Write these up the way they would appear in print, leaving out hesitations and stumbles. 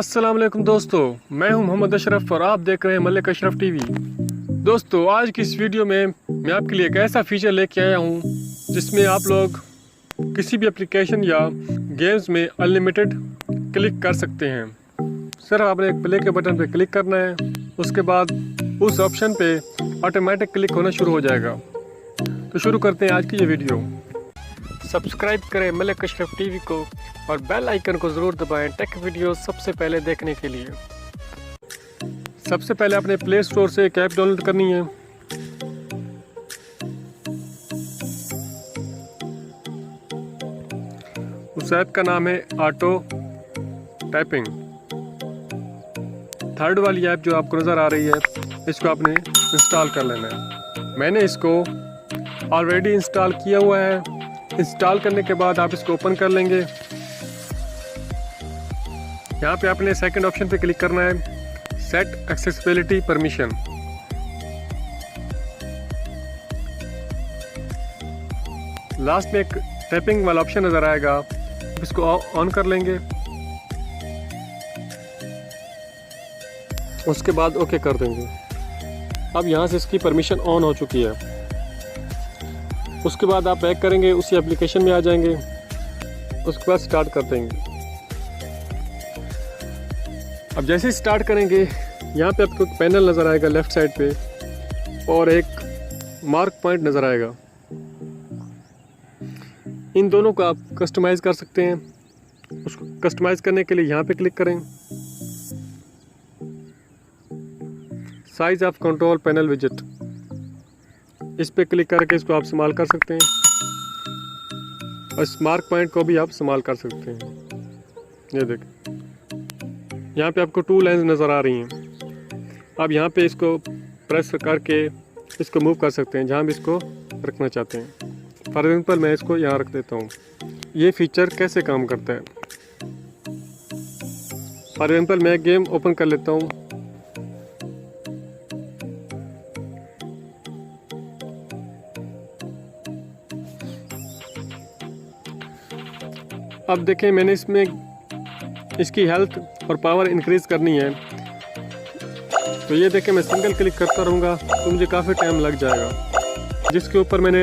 अस्सलाम वालेकुम दोस्तों, मैं हूं मोहम्मद अशरफ और आप देख रहे हैं मलिक अशरफ टीवी। दोस्तों, आज की इस वीडियो में मैं आपके लिए एक ऐसा फीचर लेके आया हूं जिसमें आप लोग किसी भी एप्लीकेशन या गेम्स में अनलिमिटेड क्लिक कर सकते हैं। सिर्फ आपने एक प्ले के बटन पर क्लिक करना है, उसके बाद उस ऑप्शन पे ऑटोमेटिक क्लिक होना शुरू हो जाएगा। तो शुरू करते हैं आज की ये वीडियो। सब्सक्राइब करें मलिक अशरफ टीवी को और बेल आइकन को ज़रूर दबाएं टेक वीडियो सबसे पहले देखने के लिए। सबसे पहले अपने प्ले स्टोर से एक ऐप डाउनलोड करनी है। उस ऐप का नाम है ऑटो टाइपिंग। थर्ड वाली ऐप जो आपको नज़र आ रही है, इसको आपने इंस्टॉल कर लेना है। मैंने इसको ऑलरेडी इंस्टॉल किया हुआ है। इंस्टॉल करने के बाद आप इसको ओपन कर लेंगे। यहाँ पे आपने सेकंड ऑप्शन पे क्लिक करना है, सेट एक्सेसिबिलिटी परमिशन। लास्ट में एक टैपिंग वाला ऑप्शन नज़र आएगा, इसको ऑन कर लेंगे। उसके बाद ओके कर देंगे। अब यहाँ से इसकी परमिशन ऑन हो चुकी है। उसके बाद आप बैक करेंगे, उसी एप्लीकेशन में आ जाएंगे, उसके बाद स्टार्ट कर देंगे। अब जैसे ही स्टार्ट करेंगे, यहाँ पे आपको एक पैनल नज़र आएगा लेफ़्ट साइड पे और एक मार्क पॉइंट नज़र आएगा। इन दोनों को आप कस्टमाइज़ कर सकते हैं। उसको कस्टमाइज़ करने के लिए यहाँ पे क्लिक करें, साइज ऑफ कंट्रोल पैनल विजेट, इस पे क्लिक करके इसको आप इस्तेमाल कर सकते हैं और इस मार्क पॉइंट को भी आप इस्तेमाल कर सकते हैं। ये देखें, यहाँ पे आपको 2 लाइन्स नज़र आ रही हैं। अब यहाँ पे इसको प्रेस करके इसको मूव कर सकते हैं जहाँ भी इसको रखना चाहते हैं। फॉर एग्जांपल मैं इसको यहाँ रख देता हूँ। ये फीचर कैसे काम करता है, फॉर एग्जांपल मैं गेम ओपन कर लेता हूँ। अब देखें, मैंने इसमें इसकी हेल्थ और पावर इंक्रीज़ करनी है, तो ये देखें मैं सिंगल क्लिक करता रहूँगा तो मुझे काफ़ी टाइम लग जाएगा। जिसके ऊपर मैंने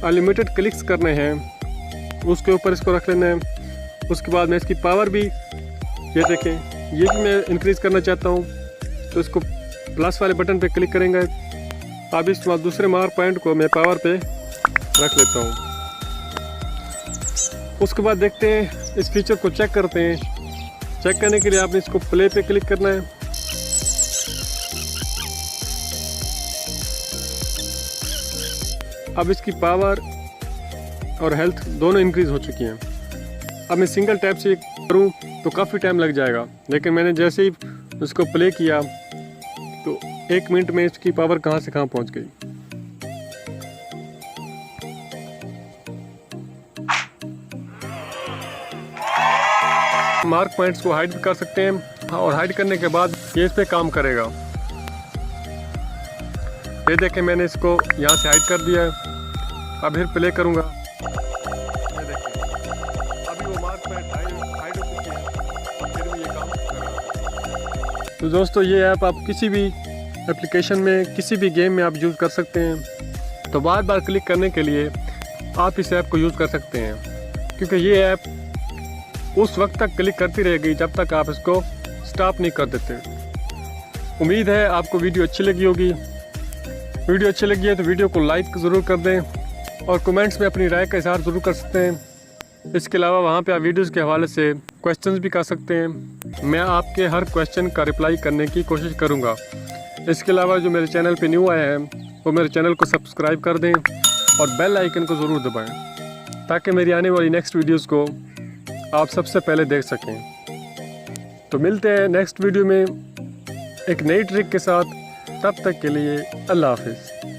अनलिमिटेड क्लिक्स करने हैं उसके ऊपर इसको रख लेना है। उसके बाद मैं इसकी पावर भी, ये देखें, ये भी मैं इंक्रीज़ करना चाहता हूँ, तो इसको प्लस वाले बटन पे क्लिक करेंगे। अब इस दूसरे मार्क पॉइंट को मैं पावर पे रख लेता हूँ। उसके बाद देखते हैं, इस फीचर को चेक करते हैं। चेक करने के लिए आपने इसको प्ले पे क्लिक करना है। अब इसकी पावर और हेल्थ दोनों इंक्रीज हो चुकी हैं। अब मैं सिंगल टैप से करूं तो काफ़ी टाइम लग जाएगा, लेकिन मैंने जैसे ही उसको प्ले किया तो 1 मिनट में इसकी पावर कहां से कहां पहुंच गई। मार्क पॉइंट्स को हाइड कर सकते हैं और हाइड करने के बाद ये इस पे काम करेगा। ये देखें, मैंने इसको यहाँ से हाइड कर दिया है। अब फिर प्ले करूँगा, ये देखिए अभी वो मार्क पॉइंट हाइड हो चुके हैं, फिर भी ये काम कर रहा है। तो दोस्तों, ये ऐप आप किसी भी एप्लीकेशन में, किसी भी गेम में आप यूज़ कर सकते हैं। तो बार बार क्लिक करने के लिए आप इस ऐप को यूज़ कर सकते हैं, क्योंकि ये ऐप उस वक्त तक क्लिक करती रहेगी जब तक आप इसको स्टॉप नहीं कर देते। उम्मीद है आपको वीडियो अच्छी लगी होगी। वीडियो अच्छी लगी है तो वीडियो को लाइक ज़रूर कर दें और कमेंट्स में अपनी राय का इज़हार ज़रूर कर सकते हैं। इसके अलावा वहाँ पे आप वीडियोज़ के हवाले से क्वेश्चंस भी कर सकते हैं। मैं आपके हर क्वेश्चन का रिप्लाई करने की कोशिश करूँगा। इसके अलावा जो मेरे चैनल पे न्यू आए हैं वो मेरे चैनल को सब्सक्राइब कर दें और बेल आइकन को ज़रूर दबाएँ, ताकि मेरी आने वाली नेक्स्ट वीडियोज़ को आप सबसे पहले देख सकें। तो मिलते हैं नेक्स्ट वीडियो में एक नई ट्रिक के साथ। तब तक के लिए अल्लाह हाफिज़।